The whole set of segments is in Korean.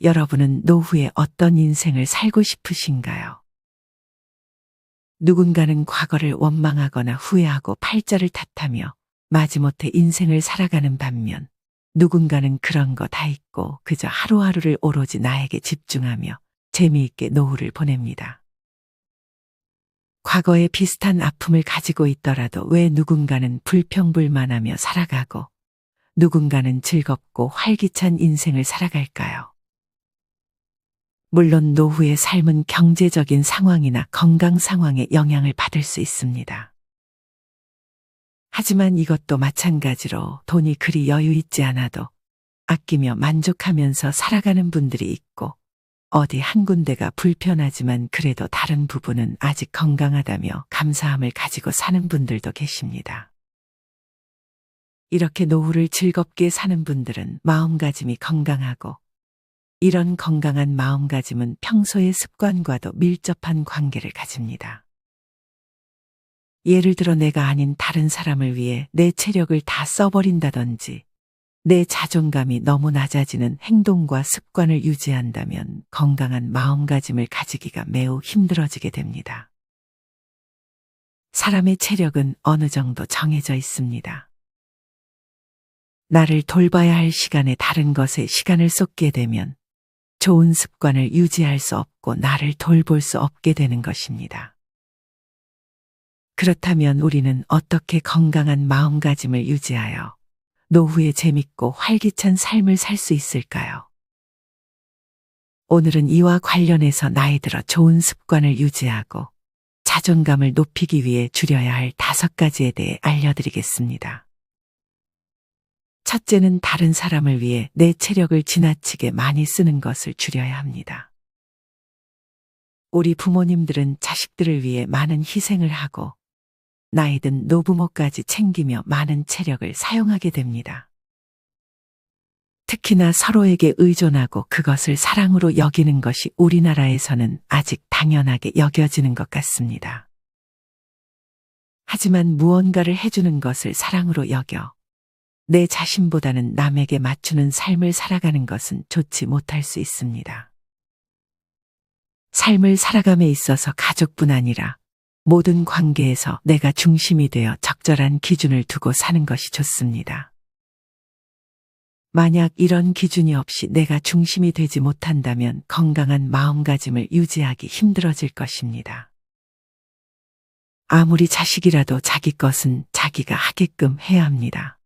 여러분은 노후에 어떤 인생을 살고 싶으신가요? 누군가는 과거를 원망하거나 후회하고 팔자를 탓하며 마지못해 인생을 살아가는 반면 누군가는 그런 거 다 잊고 그저 하루하루를 오로지 나에게 집중하며 재미있게 노후를 보냅니다. 과거에 비슷한 아픔을 가지고 있더라도 왜 누군가는 불평불만하며 살아가고 누군가는 즐겁고 활기찬 인생을 살아갈까요? 물론 노후의 삶은 경제적인 상황이나 건강 상황에 영향을 받을 수 있습니다. 하지만 이것도 마찬가지로 돈이 그리 여유 있지 않아도 아끼며 만족하면서 살아가는 분들이 있고 어디 한 군데가 불편하지만 그래도 다른 부분은 아직 건강하다며 감사함을 가지고 사는 분들도 계십니다. 이렇게 노후를 즐겁게 사는 분들은 마음가짐이 건강하고 이런 건강한 마음가짐은 평소의 습관과도 밀접한 관계를 가집니다. 예를 들어 내가 아닌 다른 사람을 위해 내 체력을 다 써버린다든지 내 자존감이 너무 낮아지는 행동과 습관을 유지한다면 건강한 마음가짐을 가지기가 매우 힘들어지게 됩니다. 사람의 체력은 어느 정도 정해져 있습니다. 나를 돌봐야 할 시간에 다른 것에 시간을 쏟게 되면 좋은 습관을 유지할 수 없고 나를 돌볼 수 없게 되는 것입니다. 그렇다면 우리는 어떻게 건강한 마음가짐을 유지하여 노후에 재밌고 활기찬 삶을 살 수 있을까요? 오늘은 이와 관련해서 나이 들어 좋은 습관을 유지하고 자존감을 높이기 위해 줄여야 할 5가지에 대해 알려드리겠습니다. 첫째는 다른 사람을 위해 내 체력을 지나치게 많이 쓰는 것을 줄여야 합니다. 우리 부모님들은 자식들을 위해 많은 희생을 하고 나이든 노부모까지 챙기며 많은 체력을 사용하게 됩니다. 특히나 서로에게 의존하고 그것을 사랑으로 여기는 것이 우리나라에서는 아직 당연하게 여겨지는 것 같습니다. 하지만 무언가를 해주는 것을 사랑으로 여겨 내 자신보다는 남에게 맞추는 삶을 살아가는 것은 좋지 못할 수 있습니다. 삶을 살아감에 있어서 가족뿐 아니라 모든 관계에서 내가 중심이 되어 적절한 기준을 두고 사는 것이 좋습니다. 만약 이런 기준이 없이 내가 중심이 되지 못한다면 건강한 마음가짐을 유지하기 힘들어질 것입니다. 아무리 자식이라도 자기 것은 자기가 하게끔 해야 합니다.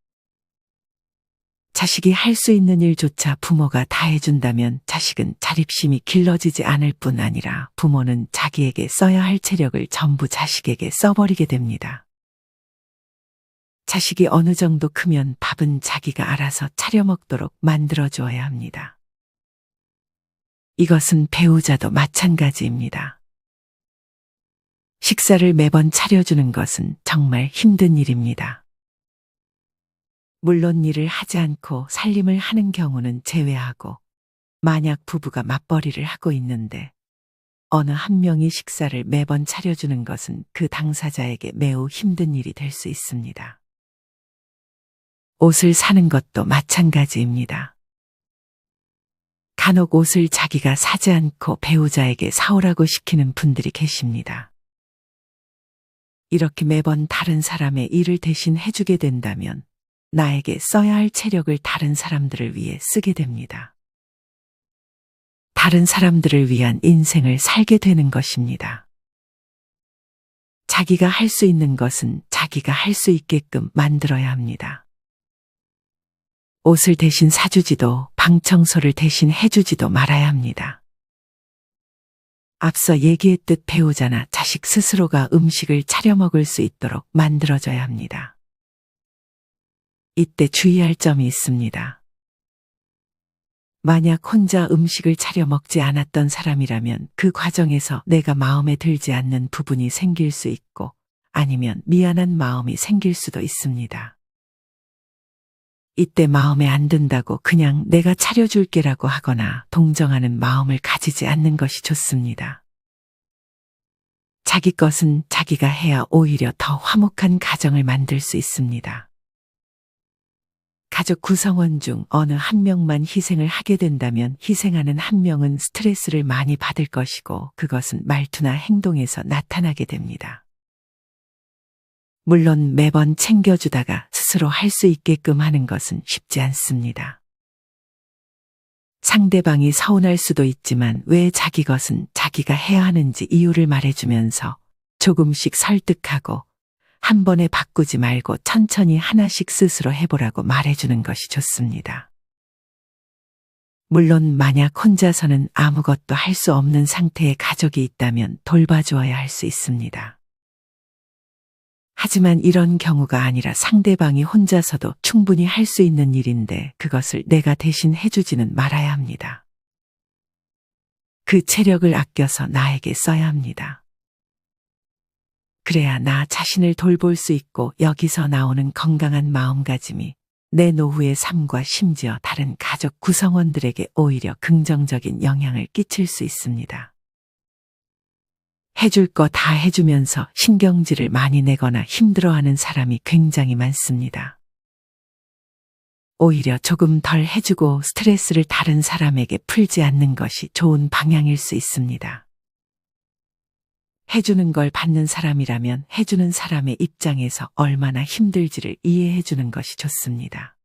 자식이 할 수 있는 일조차 부모가 다 해준다면 자식은 자립심이 길러지지 않을 뿐 아니라 부모는 자기에게 써야 할 체력을 전부 자식에게 써버리게 됩니다. 자식이 어느 정도 크면 밥은 자기가 알아서 차려 먹도록 만들어줘야 합니다. 이것은 배우자도 마찬가지입니다. 식사를 매번 차려주는 것은 정말 힘든 일입니다. 물론 일을 하지 않고 살림을 하는 경우는 제외하고 만약 부부가 맞벌이를 하고 있는데 어느 한 명이 식사를 매번 차려주는 것은 그 당사자에게 매우 힘든 일이 될 수 있습니다. 옷을 사는 것도 마찬가지입니다. 간혹 옷을 자기가 사지 않고 배우자에게 사오라고 시키는 분들이 계십니다. 이렇게 매번 다른 사람의 일을 대신 해주게 된다면 나에게 써야 할 체력을 다른 사람들을 위해 쓰게 됩니다. 다른 사람들을 위한 인생을 살게 되는 것입니다. 자기가 할 수 있는 것은 자기가 할 수 있게끔 만들어야 합니다. 옷을 대신 사주지도 방 청소를 대신 해주지도 말아야 합니다. 앞서 얘기했듯 배우자나 자식 스스로가 음식을 차려 먹을 수 있도록 만들어줘야 합니다. 이때 주의할 점이 있습니다. 만약 혼자 음식을 차려 먹지 않았던 사람이라면 그 과정에서 내가 마음에 들지 않는 부분이 생길 수 있고 아니면 미안한 마음이 생길 수도 있습니다. 이때 마음에 안 든다고 그냥 내가 차려줄게라고 하거나 동정하는 마음을 가지지 않는 것이 좋습니다. 자기 것은 자기가 해야 오히려 더 화목한 가정을 만들 수 있습니다. 가족 구성원 중 어느 한 명만 희생을 하게 된다면 희생하는 한 명은 스트레스를 많이 받을 것이고 그것은 말투나 행동에서 나타나게 됩니다. 물론 매번 챙겨주다가 스스로 할 수 있게끔 하는 것은 쉽지 않습니다. 상대방이 서운할 수도 있지만 왜 자기 것은 자기가 해야 하는지 이유를 말해주면서 조금씩 설득하고 한 번에 바꾸지 말고 천천히 하나씩 스스로 해보라고 말해주는 것이 좋습니다. 물론 만약 혼자서는 아무것도 할 수 없는 상태의 가족이 있다면 돌봐주어야 할 수 있습니다. 하지만 이런 경우가 아니라 상대방이 혼자서도 충분히 할 수 있는 일인데 그것을 내가 대신 해주지는 말아야 합니다. 그 체력을 아껴서 나에게 써야 합니다. 그래야 나 자신을 돌볼 수 있고 여기서 나오는 건강한 마음가짐이 내 노후의 삶과 심지어 다른 가족 구성원들에게 오히려 긍정적인 영향을 끼칠 수 있습니다. 해줄 거 다 해주면서 신경질을 많이 내거나 힘들어하는 사람이 굉장히 많습니다. 오히려 조금 덜 해주고 스트레스를 다른 사람에게 풀지 않는 것이 좋은 방향일 수 있습니다. 해주는 걸 받는 사람이라면 해주는 사람의 입장에서 얼마나 힘들지를 이해해주는 것이 좋습니다.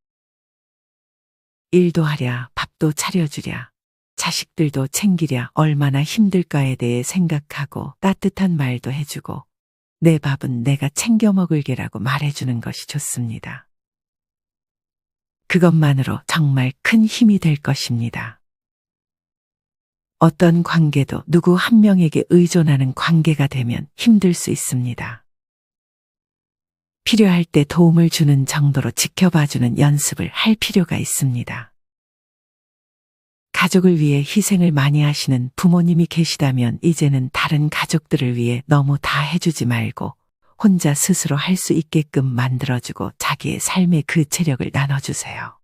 일도 하랴, 밥도 차려주랴, 자식들도 챙기랴 얼마나 힘들까에 대해 생각하고 따뜻한 말도 해주고 내 밥은 내가 챙겨 먹을게라고 말해주는 것이 좋습니다. 그것만으로 정말 큰 힘이 될 것입니다. 어떤 관계도 누구 한 명에게 의존하는 관계가 되면 힘들 수 있습니다. 필요할 때 도움을 주는 정도로 지켜봐주는 연습을 할 필요가 있습니다. 가족을 위해 희생을 많이 하시는 부모님이 계시다면 이제는 다른 가족들을 위해 너무 다 해주지 말고 혼자 스스로 할 수 있게끔 만들어주고 자기의 삶의 그 체력을 나눠주세요.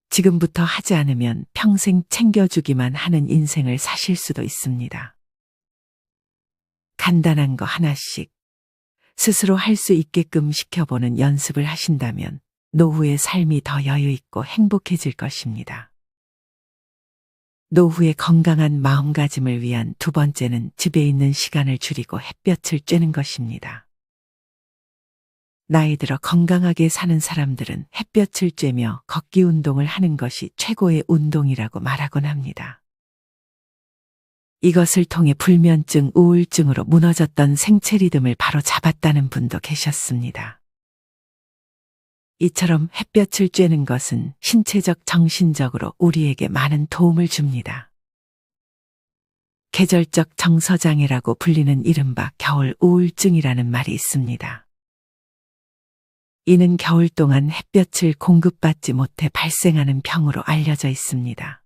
지금부터 하지 않으면 평생 챙겨주기만 하는 인생을 사실 수도 있습니다. 간단한 거 하나씩 스스로 할 수 있게끔 시켜보는 연습을 하신다면 노후의 삶이 더 여유 있고 행복해질 것입니다. 노후의 건강한 마음가짐을 위한 두 번째는 집에 있는 시간을 줄이고 햇볕을 쬐는 것입니다. 나이 들어 건강하게 사는 사람들은 햇볕을 쬐며 걷기 운동을 하는 것이 최고의 운동이라고 말하곤 합니다. 이것을 통해 불면증, 우울증으로 무너졌던 생체 리듬을 바로 잡았다는 분도 계셨습니다. 이처럼 햇볕을 쬐는 것은 신체적, 정신적으로 우리에게 많은 도움을 줍니다. 계절적 정서장애라고 불리는 이른바 겨울 우울증이라는 말이 있습니다. 이는 겨울 동안 햇볕을 공급받지 못해 발생하는 병으로 알려져 있습니다.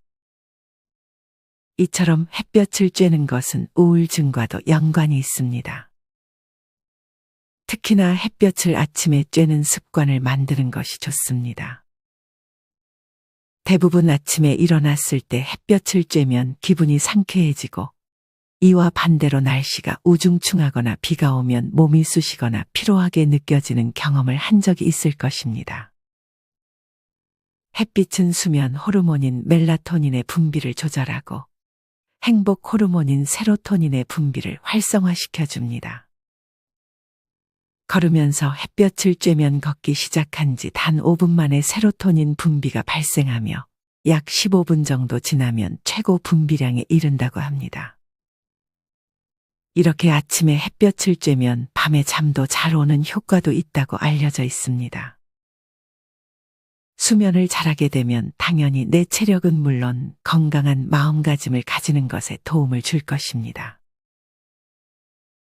이처럼 햇볕을 쬐는 것은 우울증과도 연관이 있습니다. 특히나 햇볕을 아침에 쬐는 습관을 만드는 것이 좋습니다. 대부분 아침에 일어났을 때 햇볕을 쬐면 기분이 상쾌해지고 이와 반대로 날씨가 우중충하거나 비가 오면 몸이 쑤시거나 피로하게 느껴지는 경험을 한 적이 있을 것입니다. 햇빛은 수면 호르몬인 멜라토닌의 분비를 조절하고 행복 호르몬인 세로토닌의 분비를 활성화시켜줍니다. 걸으면서 햇볕을 쬐면 걷기 시작한 지 단 5분 만에 세로토닌 분비가 발생하며 약 15분 정도 지나면 최고 분비량에 이른다고 합니다. 이렇게 아침에 햇볕을 쬐면 밤에 잠도 잘 오는 효과도 있다고 알려져 있습니다. 수면을 잘하게 되면 당연히 내 체력은 물론 건강한 마음가짐을 가지는 것에 도움을 줄 것입니다.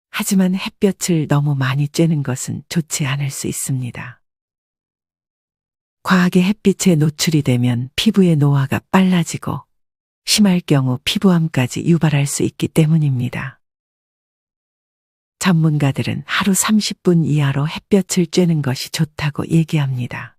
하지만 햇볕을 너무 많이 쬐는 것은 좋지 않을 수 있습니다. 과하게 햇빛에 노출이 되면 피부의 노화가 빨라지고 심할 경우 피부암까지 유발할 수 있기 때문입니다. 전문가들은 하루 30분 이하로 햇볕을 쬐는 것이 좋다고 얘기합니다.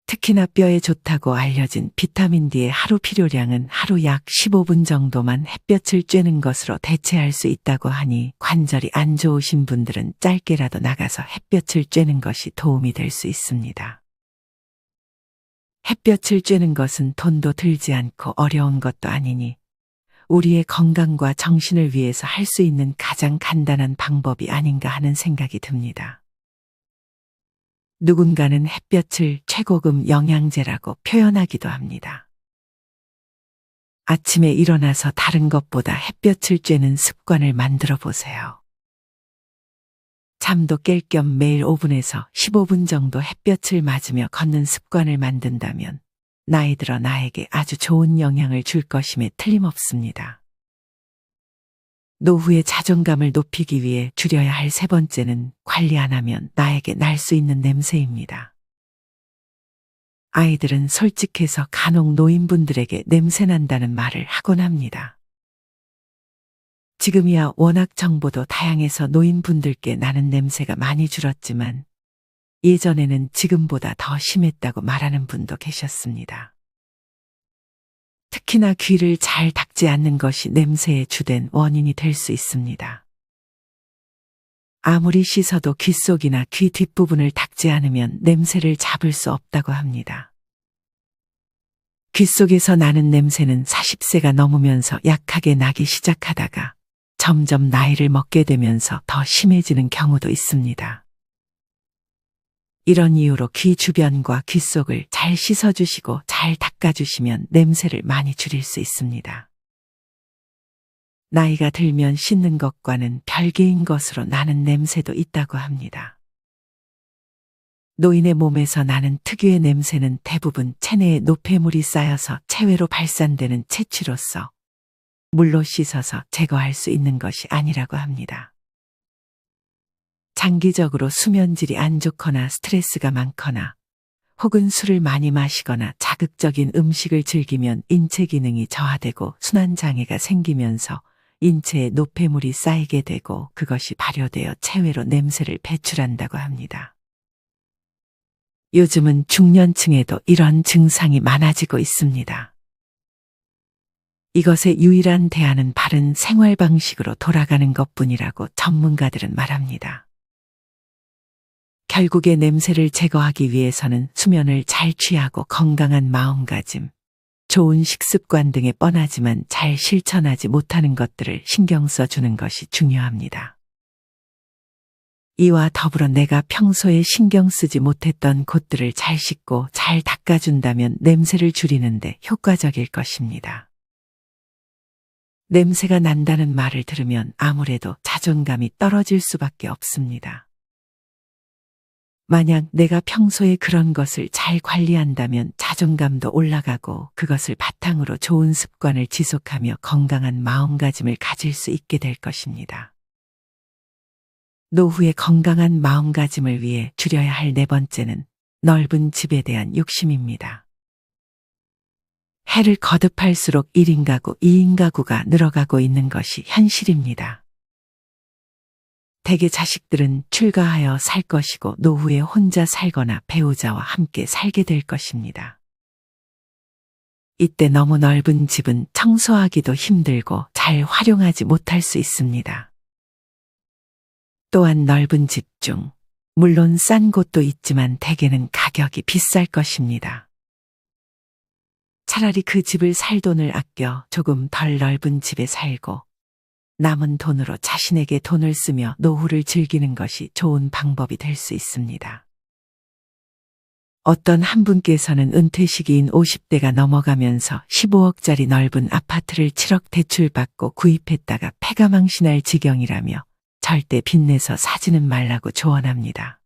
특히나 뼈에 좋다고 알려진 비타민 D의 하루 필요량은 하루 약 15분 정도만 햇볕을 쬐는 것으로 대체할 수 있다고 하니 관절이 안 좋으신 분들은 짧게라도 나가서 햇볕을 쬐는 것이 도움이 될 수 있습니다. 햇볕을 쬐는 것은 돈도 들지 않고 어려운 것도 아니니 우리의 건강과 정신을 위해서 할 수 있는 가장 간단한 방법이 아닌가 하는 생각이 듭니다. 누군가는 햇볕을 최고급 영양제라고 표현하기도 합니다. 아침에 일어나서 다른 것보다 햇볕을 쬐는 습관을 만들어 보세요. 잠도 깰 겸 매일 5분에서 15분 정도 햇볕을 맞으며 걷는 습관을 만든다면 나이 들어 나에게 아주 좋은 영향을 줄 것임에 틀림없습니다. 노후의 자존감을 높이기 위해 줄여야 할 세 번째는 관리 안 하면 나에게 날 수 있는 냄새입니다. 아이들은 솔직해서 간혹 노인분들에게 냄새 난다는 말을 하곤 합니다. 지금이야 워낙 정보도 다양해서 노인분들께 나는 냄새가 많이 줄었지만 예전에는 지금보다 더 심했다고 말하는 분도 계셨습니다. 특히나 귀를 잘 닦지 않는 것이 냄새의 주된 원인이 될 수 있습니다. 아무리 씻어도 귀 속이나 귀 뒷부분을 닦지 않으면 냄새를 잡을 수 없다고 합니다. 귀 속에서 나는 냄새는 40세가 넘으면서 약하게 나기 시작하다가 점점 나이를 먹게 되면서 더 심해지는 경우도 있습니다. 이런 이유로 귀 주변과 귀 속을 잘 씻어주시고 잘 닦아주시면 냄새를 많이 줄일 수 있습니다. 나이가 들면 씻는 것과는 별개인 것으로 나는 냄새도 있다고 합니다. 노인의 몸에서 나는 특유의 냄새는 대부분 체내에 노폐물이 쌓여서 체외로 발산되는 채취로서 물로 씻어서 제거할 수 있는 것이 아니라고 합니다. 장기적으로 수면질이 안 좋거나 스트레스가 많거나 혹은 술을 많이 마시거나 자극적인 음식을 즐기면 인체 기능이 저하되고 순환장애가 생기면서 인체에 노폐물이 쌓이게 되고 그것이 발효되어 체외로 냄새를 배출한다고 합니다. 요즘은 중년층에도 이런 증상이 많아지고 있습니다. 이것의 유일한 대안은 바른 생활 방식으로 돌아가는 것뿐이라고 전문가들은 말합니다. 결국에 냄새를 제거하기 위해서는 수면을 잘 취하고 건강한 마음가짐, 좋은 식습관 등에 뻔하지만 잘 실천하지 못하는 것들을 신경 써주는 것이 중요합니다. 이와 더불어 내가 평소에 신경 쓰지 못했던 곳들을 잘 씻고 잘 닦아준다면 냄새를 줄이는데 효과적일 것입니다. 냄새가 난다는 말을 들으면 아무래도 자존감이 떨어질 수밖에 없습니다. 만약 내가 평소에 그런 것을 잘 관리한다면 자존감도 올라가고 그것을 바탕으로 좋은 습관을 지속하며 건강한 마음가짐을 가질 수 있게 될 것입니다. 노후의 건강한 마음가짐을 위해 줄여야 할 네 번째는 넓은 집에 대한 욕심입니다. 해를 거듭할수록 1인 가구, 2인 가구가 늘어가고 있는 것이 현실입니다. 대개 자식들은 출가하여 살 것이고 노후에 혼자 살거나 배우자와 함께 살게 될 것입니다. 이때 너무 넓은 집은 청소하기도 힘들고 잘 활용하지 못할 수 있습니다. 또한 넓은 집 중 물론 싼 곳도 있지만 대개는 가격이 비쌀 것입니다. 차라리 그 집을 살 돈을 아껴 조금 덜 넓은 집에 살고 남은 돈으로 자신에게 돈을 쓰며 노후를 즐기는 것이 좋은 방법이 될 수 있습니다. 어떤 한 분께서는 은퇴 시기인 50대가 넘어가면서 15억짜리 넓은 아파트를 7억 대출받고 구입했다가 패가망신할 지경이라며 절대 빚내서 사지는 말라고 조언합니다.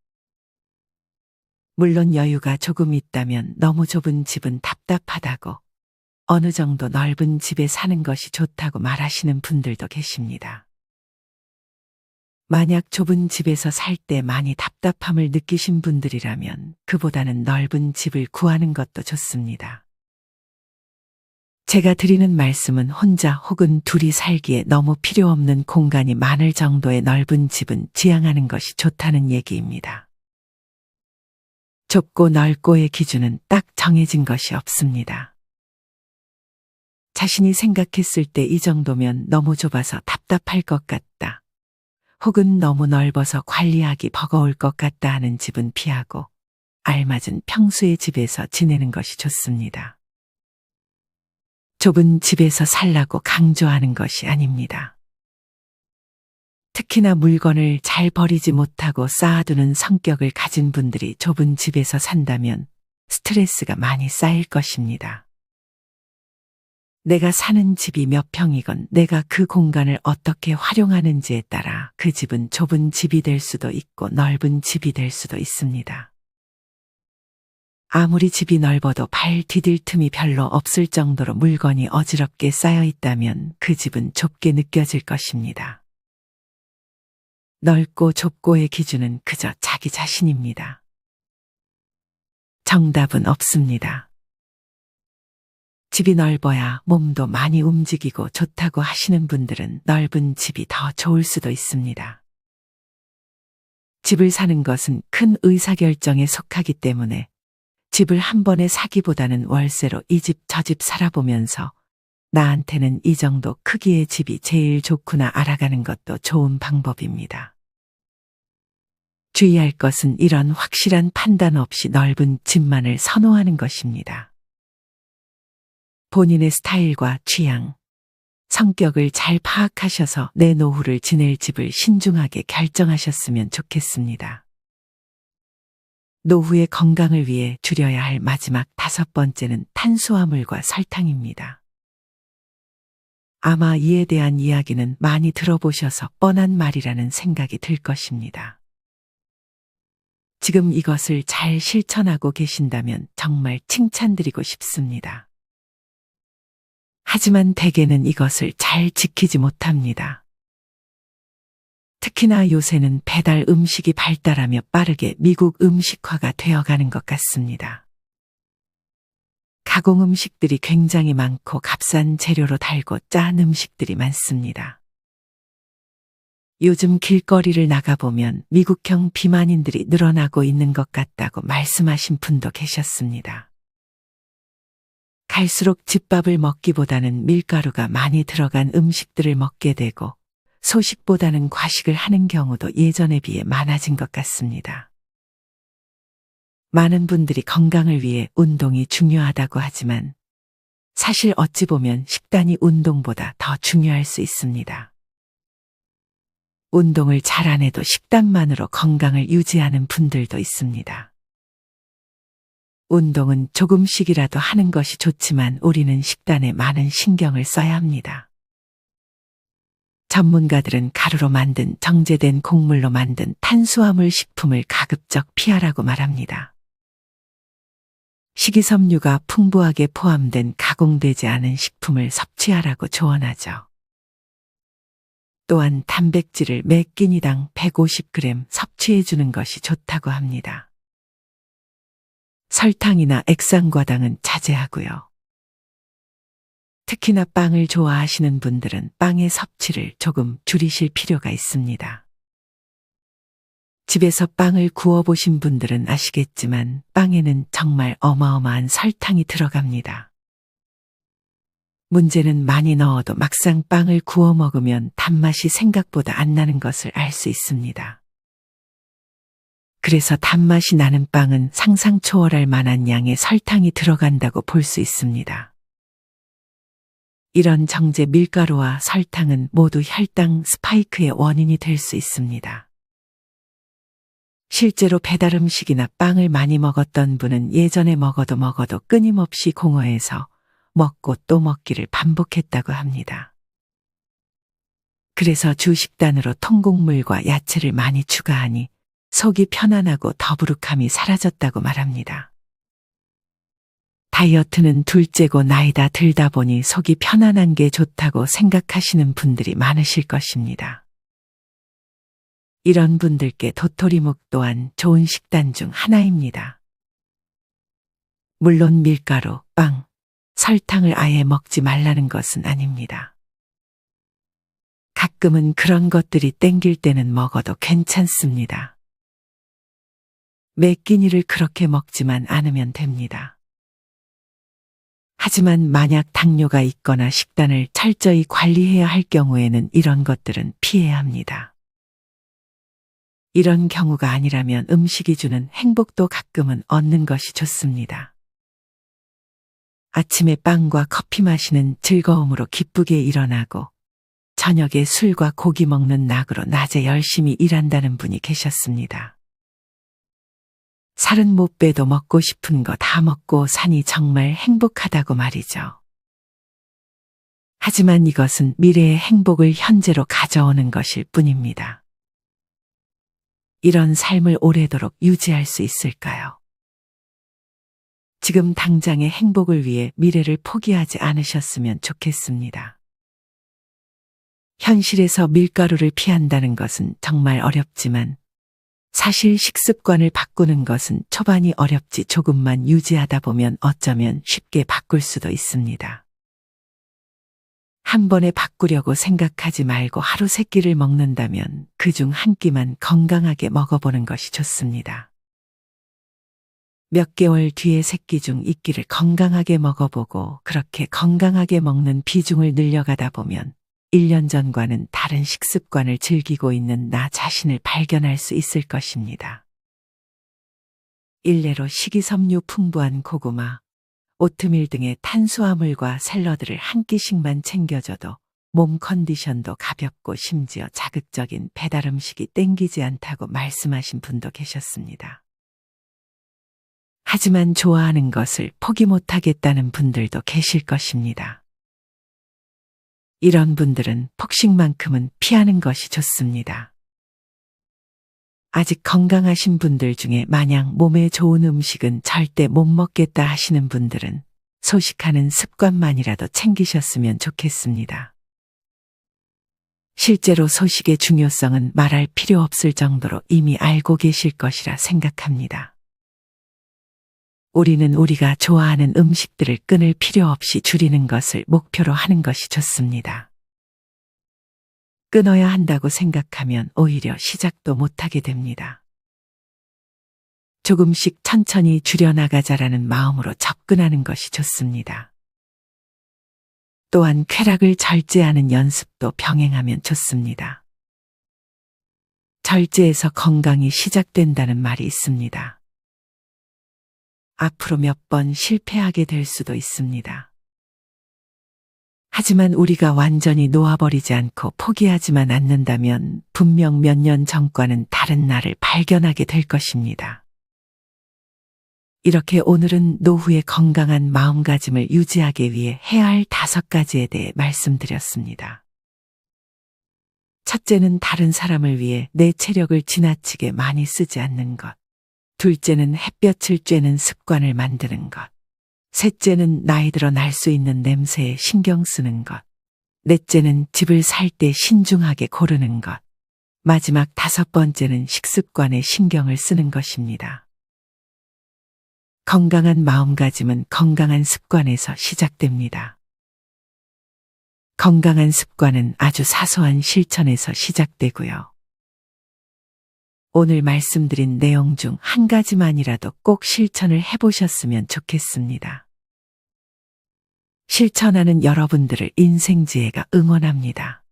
물론 여유가 조금 있다면 너무 좁은 집은 답답하다고 어느 정도 넓은 집에 사는 것이 좋다고 말하시는 분들도 계십니다. 만약 좁은 집에서 살 때 많이 답답함을 느끼신 분들이라면 그보다는 넓은 집을 구하는 것도 좋습니다. 제가 드리는 말씀은 혼자 혹은 둘이 살기에 너무 필요 없는 공간이 많을 정도의 넓은 집은 지향하는 것이 좋다는 얘기입니다. 좁고 넓고의 기준은 딱 정해진 것이 없습니다. 자신이 생각했을 때 이 정도면 너무 좁아서 답답할 것 같다. 혹은 너무 넓어서 관리하기 버거울 것 같다 하는 집은 피하고 알맞은 평수의 집에서 지내는 것이 좋습니다. 좁은 집에서 살라고 강조하는 것이 아닙니다. 특히나 물건을 잘 버리지 못하고 쌓아두는 성격을 가진 분들이 좁은 집에서 산다면 스트레스가 많이 쌓일 것입니다. 내가 사는 집이 몇 평이건 내가 그 공간을 어떻게 활용하는지에 따라 그 집은 좁은 집이 될 수도 있고 넓은 집이 될 수도 있습니다. 아무리 집이 넓어도 발 디딜 틈이 별로 없을 정도로 물건이 어지럽게 쌓여 있다면 그 집은 좁게 느껴질 것입니다. 넓고 좁고의 기준은 그저 자기 자신입니다. 정답은 없습니다. 집이 넓어야 몸도 많이 움직이고 좋다고 하시는 분들은 넓은 집이 더 좋을 수도 있습니다. 집을 사는 것은 큰 의사결정에 속하기 때문에 집을 한 번에 사기보다는 월세로 이 집 저 집 살아보면서 나한테는 이 정도 크기의 집이 제일 좋구나 알아가는 것도 좋은 방법입니다. 주의할 것은 이런 확실한 판단 없이 넓은 집만을 선호하는 것입니다. 본인의 스타일과 취향, 성격을 잘 파악하셔서 내 노후를 지낼 집을 신중하게 결정하셨으면 좋겠습니다. 노후의 건강을 위해 줄여야 할 마지막 5번째는 탄수화물과 설탕입니다. 아마 이에 대한 이야기는 많이 들어보셔서 뻔한 말이라는 생각이 들 것입니다. 지금 이것을 잘 실천하고 계신다면 정말 칭찬드리고 싶습니다. 하지만 대개는 이것을 잘 지키지 못합니다. 특히나 요새는 배달 음식이 발달하며 빠르게 미국 음식화가 되어가는 것 같습니다. 가공 음식들이 굉장히 많고 값싼 재료로 달고 짠 음식들이 많습니다. 요즘 길거리를 나가보면 미국형 비만인들이 늘어나고 있는 것 같다고 말씀하신 분도 계셨습니다. 갈수록 집밥을 먹기보다는 밀가루가 많이 들어간 음식들을 먹게 되고 소식보다는 과식을 하는 경우도 예전에 비해 많아진 것 같습니다. 많은 분들이 건강을 위해 운동이 중요하다고 하지만 사실 어찌 보면 식단이 운동보다 더 중요할 수 있습니다. 운동을 잘 안 해도 식단만으로 건강을 유지하는 분들도 있습니다. 운동은 조금씩이라도 하는 것이 좋지만 우리는 식단에 많은 신경을 써야 합니다. 전문가들은 가루로 만든 정제된 곡물로 만든 탄수화물 식품을 가급적 피하라고 말합니다. 식이섬유가 풍부하게 포함된 가공되지 않은 식품을 섭취하라고 조언하죠. 또한 단백질을 매 끼니당 150g 섭취해 주는 것이 좋다고 합니다. 설탕이나 액상과당은 자제하고요. 특히나 빵을 좋아하시는 분들은 빵의 섭취를 조금 줄이실 필요가 있습니다. 집에서 빵을 구워보신 분들은 아시겠지만 빵에는 정말 어마어마한 설탕이 들어갑니다. 문제는 많이 넣어도 막상 빵을 구워 먹으면 단맛이 생각보다 안 나는 것을 알 수 있습니다. 그래서 단맛이 나는 빵은 상상 초월할 만한 양의 설탕이 들어간다고 볼 수 있습니다. 이런 정제 밀가루와 설탕은 모두 혈당 스파이크의 원인이 될 수 있습니다. 실제로 배달 음식이나 빵을 많이 먹었던 분은 예전에 먹어도 끊임없이 공허해서 먹고 또 먹기를 반복했다고 합니다. 그래서 주 식단으로 통곡물과 야채를 많이 추가하니 속이 편안하고 더부룩함이 사라졌다고 말합니다. 다이어트는 둘째고 나이다 들다 보니 속이 편안한 게 좋다고 생각하시는 분들이 많으실 것입니다. 이런 분들께 도토리묵 또한 좋은 식단 중 하나입니다. 물론 밀가루, 빵, 설탕을 아예 먹지 말라는 것은 아닙니다. 가끔은 그런 것들이 땡길 때는 먹어도 괜찮습니다. 매 끼니를 그렇게 먹지만 않으면 됩니다. 하지만 만약 당뇨가 있거나 식단을 철저히 관리해야 할 경우에는 이런 것들은 피해야 합니다. 이런 경우가 아니라면 음식이 주는 행복도 가끔은 얻는 것이 좋습니다. 아침에 빵과 커피 마시는 즐거움으로 기쁘게 일어나고 저녁에 술과 고기 먹는 낙으로 낮에 열심히 일한다는 분이 계셨습니다. 살은 못 빼도 먹고 싶은 거 다 먹고 사니 정말 행복하다고 말이죠. 하지만 이것은 미래의 행복을 현재로 가져오는 것일 뿐입니다. 이런 삶을 오래도록 유지할 수 있을까요? 지금 당장의 행복을 위해 미래를 포기하지 않으셨으면 좋겠습니다. 현실에서 밀가루를 피한다는 것은 정말 어렵지만 사실 식습관을 바꾸는 것은 초반이 어렵지 조금만 유지하다 보면 어쩌면 쉽게 바꿀 수도 있습니다. 한 번에 바꾸려고 생각하지 말고 하루 세 끼를 먹는다면 그중 한 끼만 건강하게 먹어보는 것이 좋습니다. 몇 개월 뒤에 세 끼 중 2끼를 건강하게 먹어보고 그렇게 건강하게 먹는 비중을 늘려가다 보면 1년 전과는 다른 식습관을 즐기고 있는 나 자신을 발견할 수 있을 것입니다. 일례로 식이섬유 풍부한 고구마, 오트밀 등의 탄수화물과 샐러드를 한 끼씩만 챙겨줘도 몸 컨디션도 가볍고 심지어 자극적인 배달 음식이 땡기지 않다고 말씀하신 분도 계셨습니다. 하지만 좋아하는 것을 포기 못하겠다는 분들도 계실 것입니다. 이런 분들은 폭식만큼은 피하는 것이 좋습니다. 아직 건강하신 분들 중에 마냥 몸에 좋은 음식은 절대 못 먹겠다 하시는 분들은 소식하는 습관만이라도 챙기셨으면 좋겠습니다. 실제로 소식의 중요성은 말할 필요 없을 정도로 이미 알고 계실 것이라 생각합니다. 우리는 우리가 좋아하는 음식들을 끊을 필요 없이 줄이는 것을 목표로 하는 것이 좋습니다. 끊어야 한다고 생각하면 오히려 시작도 못하게 됩니다. 조금씩 천천히 줄여나가자라는 마음으로 접근하는 것이 좋습니다. 또한 쾌락을 절제하는 연습도 병행하면 좋습니다. 절제에서 건강이 시작된다는 말이 있습니다. 앞으로 몇 번 실패하게 될 수도 있습니다. 하지만 우리가 완전히 놓아버리지 않고 포기하지만 않는다면 분명 몇 년 전과는 다른 나를 발견하게 될 것입니다. 이렇게 오늘은 노후의 건강한 마음가짐을 유지하기 위해 해야 할 5가지에 대해 말씀드렸습니다. 첫째는 다른 사람을 위해 내 체력을 지나치게 많이 쓰지 않는 것. 둘째는 햇볕을 쬐는 습관을 만드는 것. 셋째는 나이 들어 날 수 있는 냄새에 신경 쓰는 것. 넷째는 집을 살 때 신중하게 고르는 것. 마지막 5번째는 식습관에 신경을 쓰는 것입니다. 건강한 마음가짐은 건강한 습관에서 시작됩니다. 건강한 습관은 아주 사소한 실천에서 시작되고요. 오늘 말씀드린 내용 중 한 가지만이라도 꼭 실천을 해보셨으면 좋겠습니다. 실천하는 여러분들을 인생지혜가 응원합니다.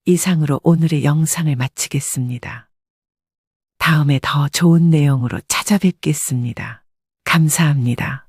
이상으로 오늘의 영상을 마치겠습니다. 다음에 더 좋은 내용으로 찾아뵙겠습니다. 감사합니다.